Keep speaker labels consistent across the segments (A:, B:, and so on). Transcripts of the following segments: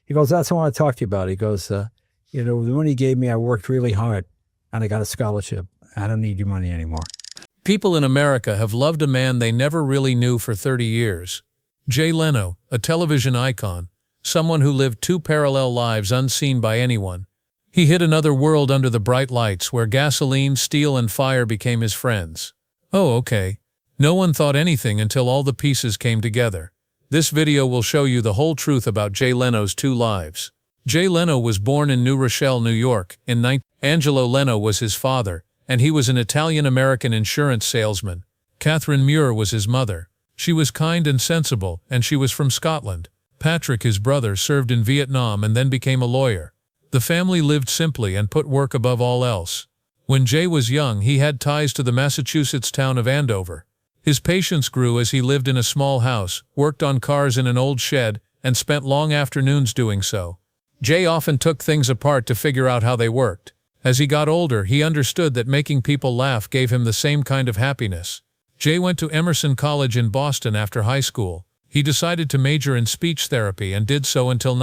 A: He goes, that's what I want to talk to you about. He goes, the money you gave me, I worked really hard and I got a scholarship. I don't need your money anymore.
B: People in America have loved a man they never really knew for 30 years. Jay Leno, a television icon, someone who lived two parallel lives unseen by anyone. He hid another world under the bright lights where gasoline, steel, and fire became his friends. Oh, okay. No one thought anything until all the pieces came together. This video will show you the whole truth about Jay Leno's two lives. Jay Leno was born in New Rochelle, New York, Angelo Leno was his father, and he was an Italian-American insurance salesman. Catherine Muir was his mother. She was kind and sensible, and she was from Scotland. Patrick, his brother, served in Vietnam and then became a lawyer. The family lived simply and put work above all else. When Jay was young, he had ties to the Massachusetts town of Andover. His patience grew as he lived in a small house, worked on cars in an old shed, and spent long afternoons doing so. Jay often took things apart to figure out how they worked. As he got older, he understood that making people laugh gave him the same kind of happiness. Jay went to Emerson College in Boston after high school. He decided to major in speech therapy and did so until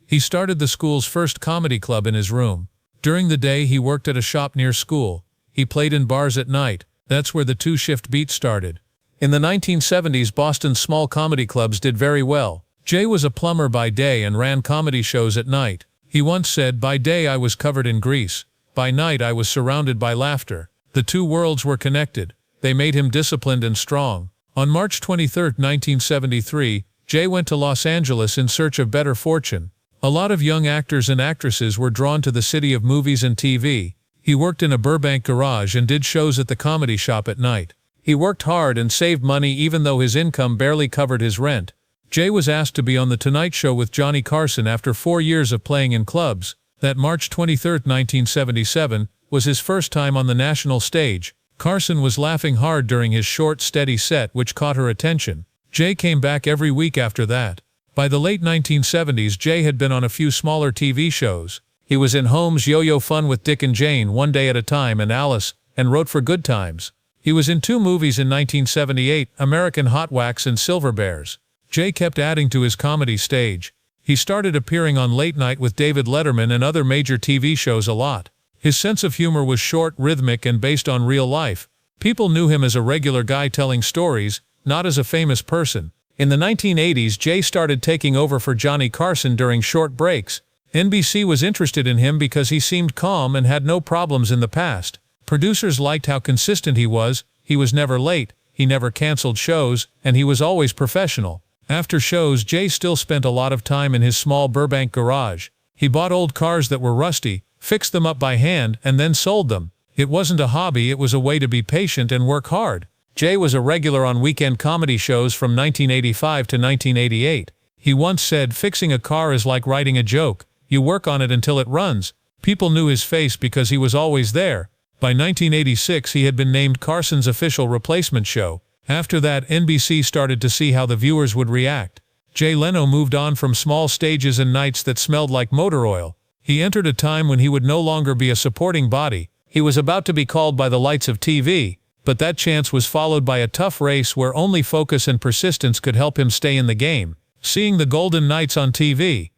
B: He started the school's first comedy club in his room. During the day, he worked at a shop near school. He played in bars at night. That's where the two-shift beat started. In the 1970s, Boston's small comedy clubs did very well. Jay was a plumber by day and ran comedy shows at night. He once said, "By day I was covered in grease. By night I was surrounded by laughter." The two worlds were connected. They made him disciplined and strong. On March 23, 1973, Jay went to Los Angeles in search of better fortune. A lot of young actors and actresses were drawn to the city of movies and TV. He worked in a Burbank garage and did shows at the comedy shop at night. He worked hard and saved money even though his income barely covered his rent. Jay was asked to be on The Tonight Show with Johnny Carson after 4 years of playing in clubs. That March 23, 1977, was his first time on the national stage. Carson was laughing hard during his short, steady set, which caught her attention. Jay came back every week after that. By the late 1970s, Jay had been on a few smaller TV shows. He was in Holmes' Yo-Yo Fun with Dick and Jane, One Day at a Time, and Alice, and wrote for Good Times. He was in 2 movies in 1978, American Hot Wax and Silver Bears. Jay kept adding to his comedy stage. He started appearing on Late Night with David Letterman and other major TV shows a lot. His sense of humor was short, rhythmic, and based on real life. People knew him as a regular guy telling stories, not as a famous person. In the 1980s, Jay started taking over for Johnny Carson during short breaks. NBC was interested in him because he seemed calm and had no problems in the past. Producers liked how consistent he was never late, he never canceled shows, and he was always professional. After shows, Jay still spent a lot of time in his small Burbank garage. He bought old cars that were rusty, fixed them up by hand, and then sold them. It wasn't a hobby, it was a way to be patient and work hard. Jay was a regular on weekend comedy shows from 1985 to 1988. He once said, "Fixing a car is like writing a joke. You work on it until it runs." People knew his face because he was always there. By 1986, he had been named Carson's official replacement show. After that, NBC started to see how the viewers would react. Jay Leno moved on from small stages and nights that smelled like motor oil. He entered a time when he would no longer be a supporting body. He was about to be called by the lights of TV, but that chance was followed by a tough race where only focus and persistence could help him stay in the game. Seeing the Golden Knights on TV.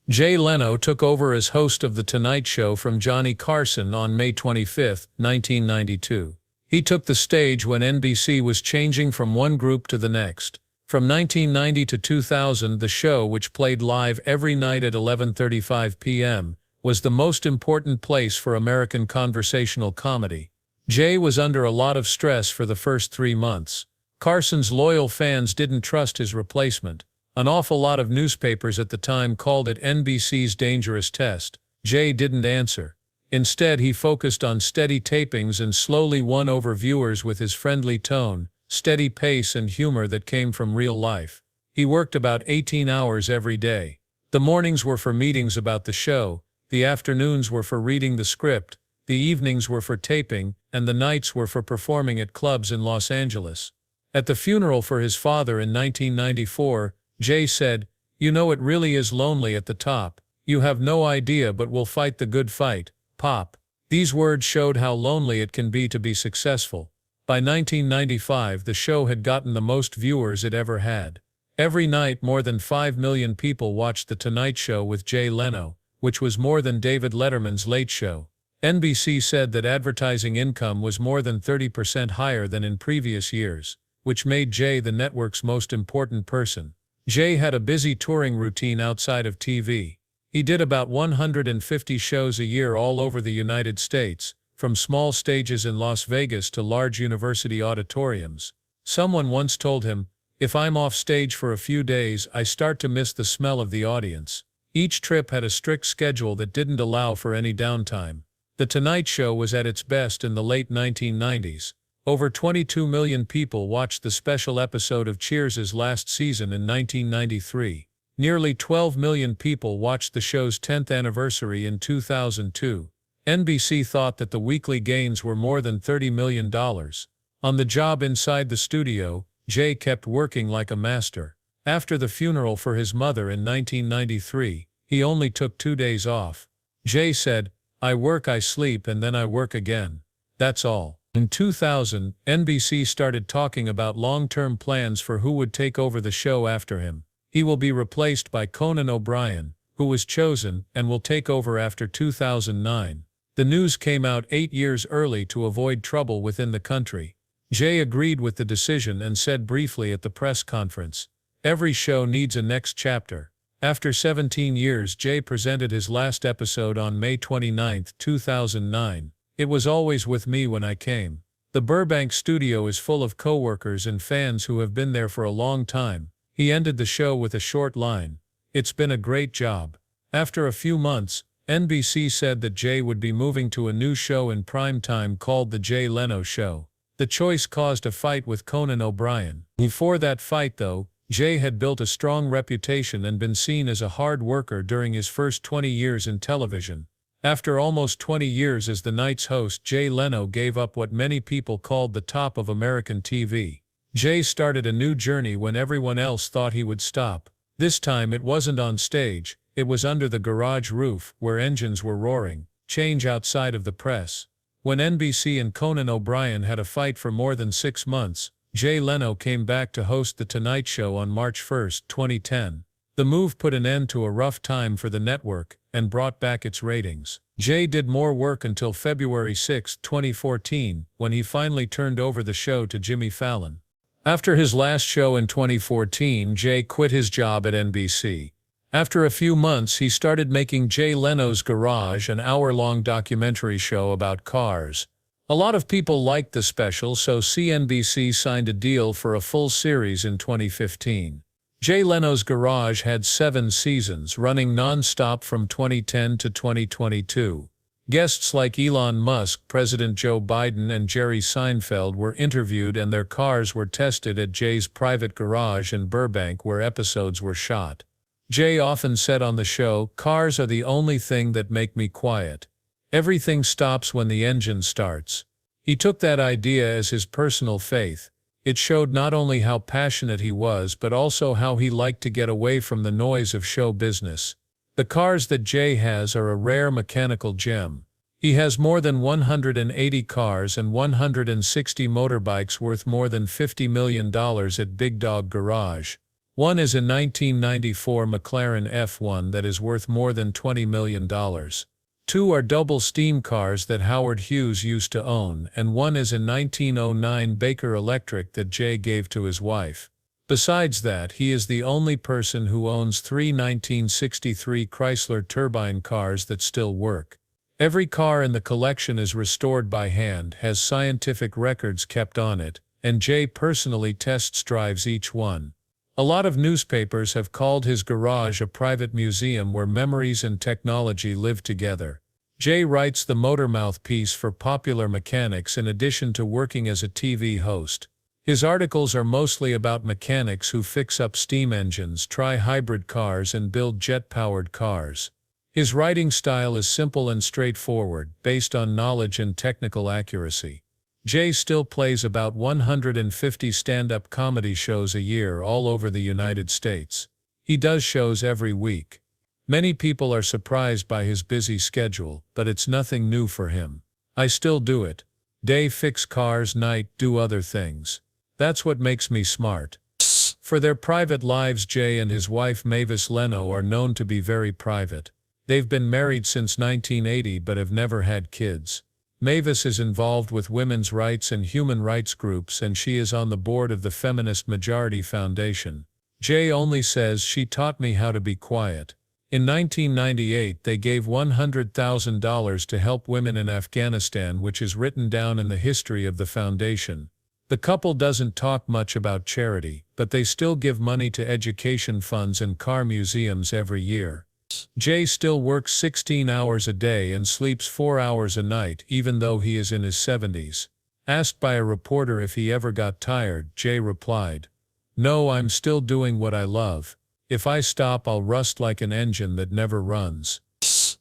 B: Jay Leno took over as host of The Tonight Show from Johnny Carson on May 25, 1992. He took the stage when NBC was changing from one group to the next. From 1990 to 2000, the show, which played live every night at 11:35 p.m., was the most important place for American conversational comedy. Jay was under a lot of stress for the first 3 months. Carson's loyal fans didn't trust his replacement. An awful lot of newspapers at the time called it NBC's dangerous test. Jay didn't answer. Instead, he focused on steady tapings and slowly won over viewers with his friendly tone, steady pace, and humor that came from real life. He worked about 18 hours every day. The mornings were for meetings about the show, the afternoons were for reading the script, the evenings were for taping, and the nights were for performing at clubs in Los Angeles. At the funeral for his father in 1994, Jay said, "You know, it really is lonely at the top. You have no idea, but we'll fight the good fight, Pop." These words showed how lonely it can be successful. By 1995, the show had gotten the most viewers it ever had. Every night more than 5 million people watched The Tonight Show with Jay Leno, which was more than David Letterman's Late Show. NBC said that advertising income was more than 30% higher than in previous years, which made Jay the network's most important person. Jay had a busy touring routine outside of TV. He did about 150 shows a year all over the United States, from small stages in Las Vegas to large university auditoriums. Someone once told him, "If I'm off stage for a few days, I start to miss the smell of the audience." Each trip had a strict schedule that didn't allow for any downtime. The Tonight Show was at its best in the late 1990s. Over 22 million people watched the special episode of Cheers' last season in 1993. Nearly 12 million people watched the show's 10th anniversary in 2002. NBC thought that the weekly gains were more than $30 million. On the job inside the studio, Jay kept working like a master. After the funeral for his mother in 1993, he only took 2 days off. Jay said, "I work, I sleep, and then I work again. That's all." In 2000, NBC started talking about long-term plans for who would take over the show after him. He will be replaced by Conan O'Brien, who was chosen and will take over after 2009. The news came out 8 years early to avoid trouble within the country. Jay agreed with the decision and said briefly at the press conference, "Every show needs a next chapter." After 17 years, Jay presented his last episode on May 29, 2009. "It was always with me when I came. The Burbank studio is full of coworkers and fans who have been there for a long time." He ended the show with a short line, "It's been a great job." After a few months, NBC said that Jay would be moving to a new show in prime time called The Jay Leno Show. The choice caused a fight with Conan O'Brien. Before that fight, though, Jay had built a strong reputation and been seen as a hard worker during his first 20 years in television. After almost 20 years as the night's host, Jay Leno gave up what many people called the top of American TV. Jay started a new journey when everyone else thought he would stop. This time it wasn't on stage, it was under the garage roof, where engines were roaring, change outside of the press. When NBC and Conan O'Brien had a fight for more than 6 months, Jay Leno came back to host The Tonight Show on March 1, 2010. The move put an end to a rough time for the network and brought back its ratings. Jay did more work until February 6, 2014, when he finally turned over the show to Jimmy Fallon. After his last show in 2014, Jay quit his job at NBC. After a few months, he started making Jay Leno's Garage, an hour-long documentary show about cars. A lot of people liked the special, so CNBC signed a deal for a full series in 2015. Jay Leno's Garage had 7 seasons, running non-stop from 2010 to 2022. Guests like Elon Musk, President Joe Biden, and Jerry Seinfeld were interviewed, and their cars were tested at Jay's private garage in Burbank, where episodes were shot. Jay often said on the show, "Cars are the only thing that make me quiet. Everything stops when the engine starts." He took that idea as his personal faith. It showed not only how passionate he was, but also how he liked to get away from the noise of show business. The cars that Jay has are a rare mechanical gem. He has more than 180 cars and 160 motorbikes worth more than $50 million at Big Dog Garage. One is a 1994 McLaren F1 that is worth more than $20 million. 2 are double steam cars that Howard Hughes used to own, and one is a 1909 Baker Electric that Jay gave to his wife. Besides that, he is the only person who owns 3 1963 Chrysler turbine cars that still work. Every car in the collection is restored by hand, has scientific records kept on it, and Jay personally test drives each one. A lot of newspapers have called his garage a private museum where memories and technology live together. Jay writes the motor mouthpiece for Popular Mechanics in addition to working as a TV host. His articles are mostly about mechanics who fix up steam engines, try hybrid cars, and build jet-powered cars. His writing style is simple and straightforward, based on knowledge and technical accuracy. Jay still plays about 150 stand-up comedy shows a year all over the United States. He does shows every week. Many people are surprised by his busy schedule, but it's nothing new for him. "I still do it. Day fix cars, night do other things. That's what makes me smart." For their private lives, Jay and his wife Mavis Leno are known to be very private. They've been married since 1980 but have never had kids. Mavis is involved with women's rights and human rights groups, and she is on the board of the Feminist Majority Foundation. Jay only says, "She taught me how to be quiet." In 1998, they gave $100,000 to help women in Afghanistan, which is written down in the history of the foundation. The couple doesn't talk much about charity, but they still give money to education funds and car museums every year. Jay still works 16 hours a day and sleeps 4 hours a night, even though he is in his 70s. Asked by a reporter if he ever got tired, Jay replied, "No, I'm still doing what I love. If I stop, I'll rust like an engine that never runs."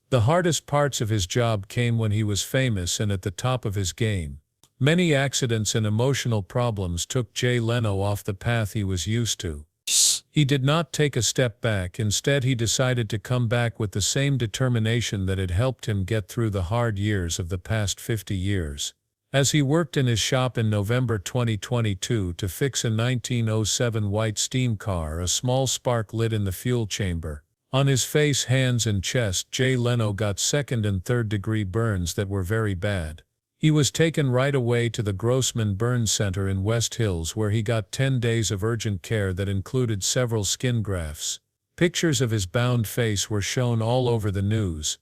B: The hardest parts of his job came when he was famous and at the top of his game. Many accidents and emotional problems took Jay Leno off the path he was used to. He did not take a step back. Instead, he decided to come back with the same determination that had helped him get through the hard years of the past 50 years. As he worked in his shop in November 2022 to fix a 1907 white steam car, a small spark lit in the fuel chamber. On his face, hands and chest, Jay Leno got second and third-degree burns that were very bad. He was taken right away to the Grossman Burn Center in West Hills, where he got 10 days of urgent care that included several skin grafts. Pictures of his bound face were shown all over the news.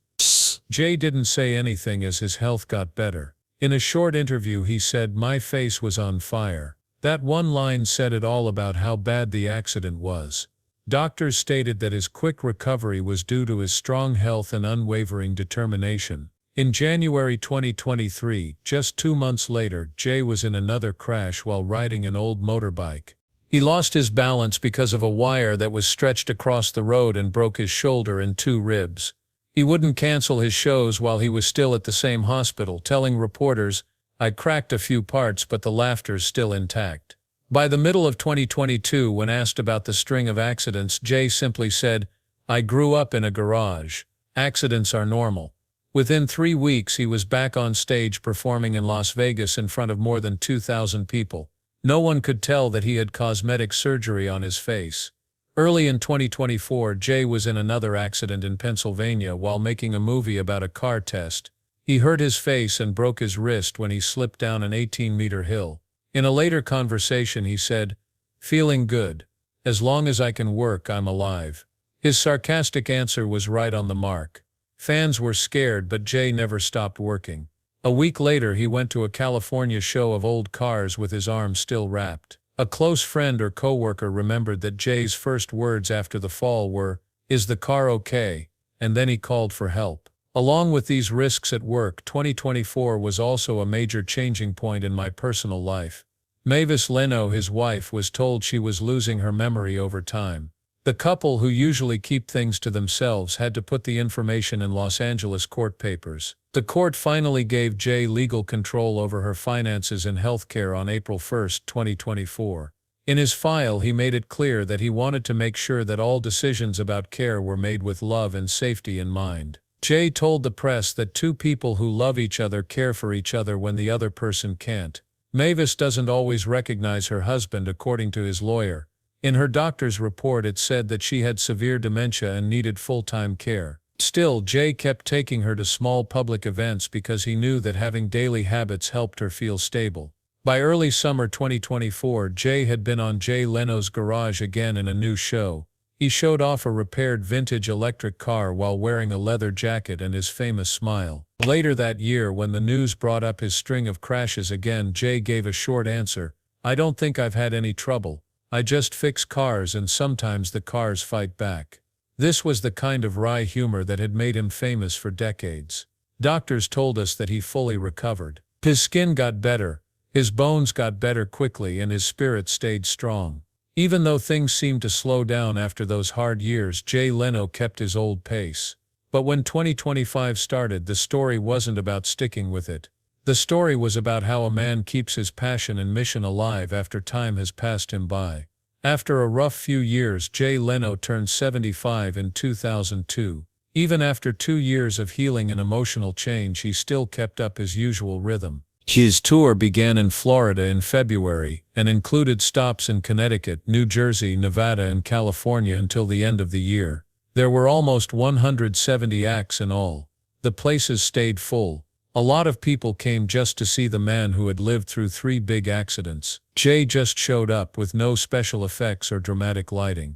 B: Jay didn't say anything as his health got better. In a short interview he said, "My face was on fire." That one line said it all about how bad the accident was. Doctors stated that his quick recovery was due to his strong health and unwavering determination. In January 2023, just 2 months later, Jay was in another crash while riding an old motorbike. He lost his balance because of a wire that was stretched across the road and broke his shoulder and 2 ribs. He wouldn't cancel his shows while he was still at the same hospital, telling reporters, "I cracked a few parts, but the laughter's still intact." By the middle of 2022, when asked about the string of accidents, Jay simply said, "I grew up in a garage. Accidents are normal." Within 3 weeks, he was back on stage performing in Las Vegas in front of more than 2,000 people. No one could tell that he had cosmetic surgery on his face. Early in 2024, Jay was in another accident in Pennsylvania while making a movie about a car test. He hurt his face and broke his wrist when he slipped down an 18-meter hill. In a later conversation he said, "Feeling good. As long as I can work, I'm alive." His sarcastic answer was right on the mark. Fans were scared, but Jay never stopped working. A week later he went to a California show of old cars with his arm still wrapped. A close friend or coworker remembered that Jay's first words after the fall were, "Is the car okay?" And then he called for help. Along with these risks at work, 2024 was also a major changing point in my personal life. Mavis Leno, his wife, was told she was losing her memory over time. The couple, who usually keep things to themselves, had to put the information in Los Angeles court papers. The court finally gave Jay legal control over her finances and health care on April 1, 2024. In his file, he made it clear that he wanted to make sure that all decisions about care were made with love and safety in mind. Jay told the press that 2 people who love each other care for each other when the other person can't. Mavis doesn't always recognize her husband, according to his lawyer. In her doctor's report, it said that she had severe dementia and needed full-time care. Still, Jay kept taking her to small public events because he knew that having daily habits helped her feel stable. By early summer 2024, Jay had been on Jay Leno's Garage again in a new show. He showed off a repaired vintage electric car while wearing a leather jacket and his famous smile. Later that year, when the news brought up his string of crashes again, Jay gave a short answer, "I don't think I've had any trouble. I just fix cars and sometimes the cars fight back." This was the kind of wry humor that had made him famous for decades. Doctors told us that he fully recovered. His skin got better, his bones got better quickly, and his spirit stayed strong. Even though things seemed to slow down after those hard years, Jay Leno kept his old pace. But when 2025 started, the story wasn't about sticking with it. The story was about how a man keeps his passion and mission alive after time has passed him by. After a rough few years, Jay Leno turned 75 in 2002. Even after 2 years of healing and emotional change, he still kept up his usual rhythm. His tour began in Florida in February and included stops in Connecticut, New Jersey, Nevada, and California until the end of the year. There were almost 170 acts in all. The places stayed full. A lot of people came just to see the man who had lived through 3 big accidents. Jay just showed up with no special effects or dramatic lighting.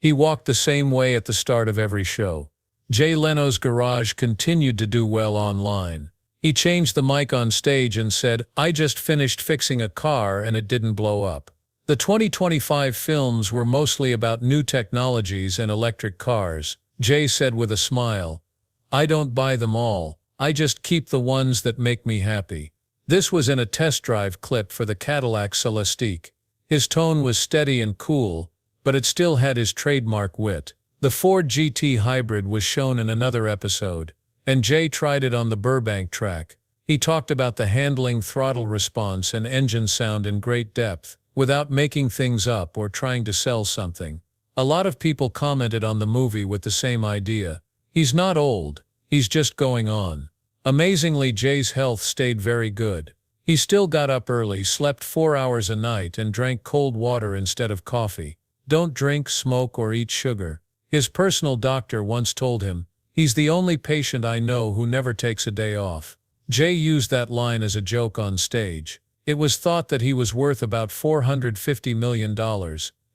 B: He walked the same way at the start of every show. Jay Leno's garage continued to do well online. He changed the mic on stage and said, "I just finished fixing a car and it didn't blow up." The 2025 films were mostly about new technologies and electric cars. Jay said with a smile, "I don't buy them all. I just keep the ones that make me happy." This was in a test drive clip for the Cadillac Celestiq. His tone was steady and cool, but it still had his trademark wit. The Ford GT Hybrid was shown in another episode, and Jay tried it on the Burbank track. He talked about the handling, throttle response, and engine sound in great depth, without making things up or trying to sell something. A lot of people commented on the movie with the same idea. He's not old, he's just going on. Amazingly, Jay's health stayed very good. He still got up early, slept 4 hours a night, and drank cold water instead of coffee. Don't drink, smoke, or eat sugar. His personal doctor once told him, "He's the only patient I know who never takes a day off." Jay used that line as a joke on stage. It was thought that he was worth about $450 million,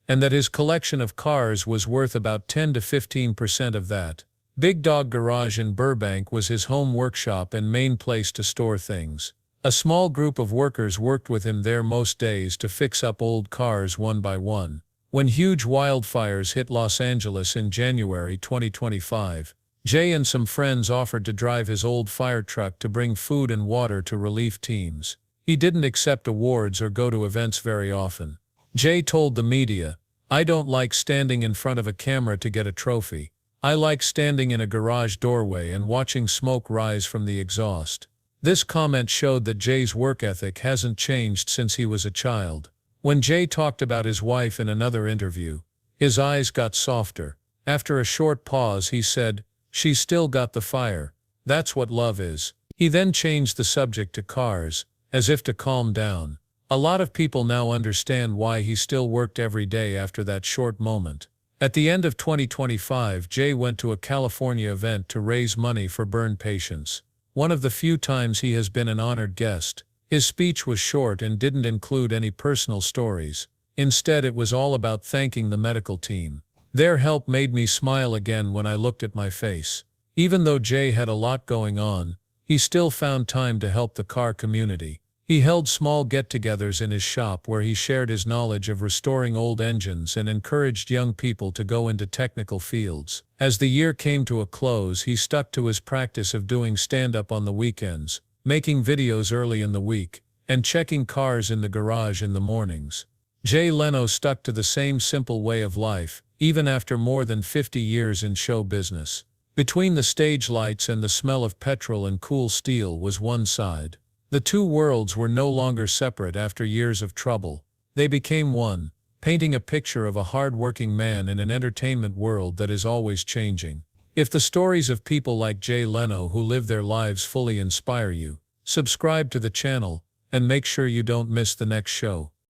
B: and that his collection of cars was worth about 10 to 15% of that. Big Dog Garage in Burbank was his home workshop and main place to store things. A small group of workers worked with him there most days to fix up old cars one by one. When huge wildfires hit Los Angeles in January 2025, Jay and some friends offered to drive his old fire truck to bring food and water to relief teams. He didn't accept awards or go to events very often. Jay told the media, "I don't like standing in front of a camera to get a trophy. I like standing in a garage doorway and watching smoke rise from the exhaust." This comment showed that Jay's work ethic hasn't changed since he was a child. When Jay talked about his wife in another interview, his eyes got softer. After a short pause, he said, "She's still got the fire. That's what love is." He then changed the subject to cars, as if to calm down. A lot of people now understand why he still worked every day after that short moment. At the end of 2025, Jay went to a California event to raise money for burn patients. One of the few times he has been an honored guest. His speech was short and didn't include any personal stories. Instead, it was all about thanking the medical team. "Their help made me smile again when I looked at my face." Even though Jay had a lot going on, he still found time to help the car community. He held small get-togethers in his shop where he shared his knowledge of restoring old engines and encouraged young people to go into technical fields. As the year came to a close, he stuck to his practice of doing stand-up on the weekends, making videos early in the week, and checking cars in the garage in the mornings. Jay Leno stuck to the same simple way of life, even after more than 50 years in show business. Between the stage lights and the smell of petrol and cool steel was one side. The two worlds were no longer separate after years of trouble. They became one, painting a picture of a hard-working man in an entertainment world that is always changing. If the stories of people like Jay Leno who live their lives fully inspire you, subscribe to the channel, and make sure you don't miss the next show.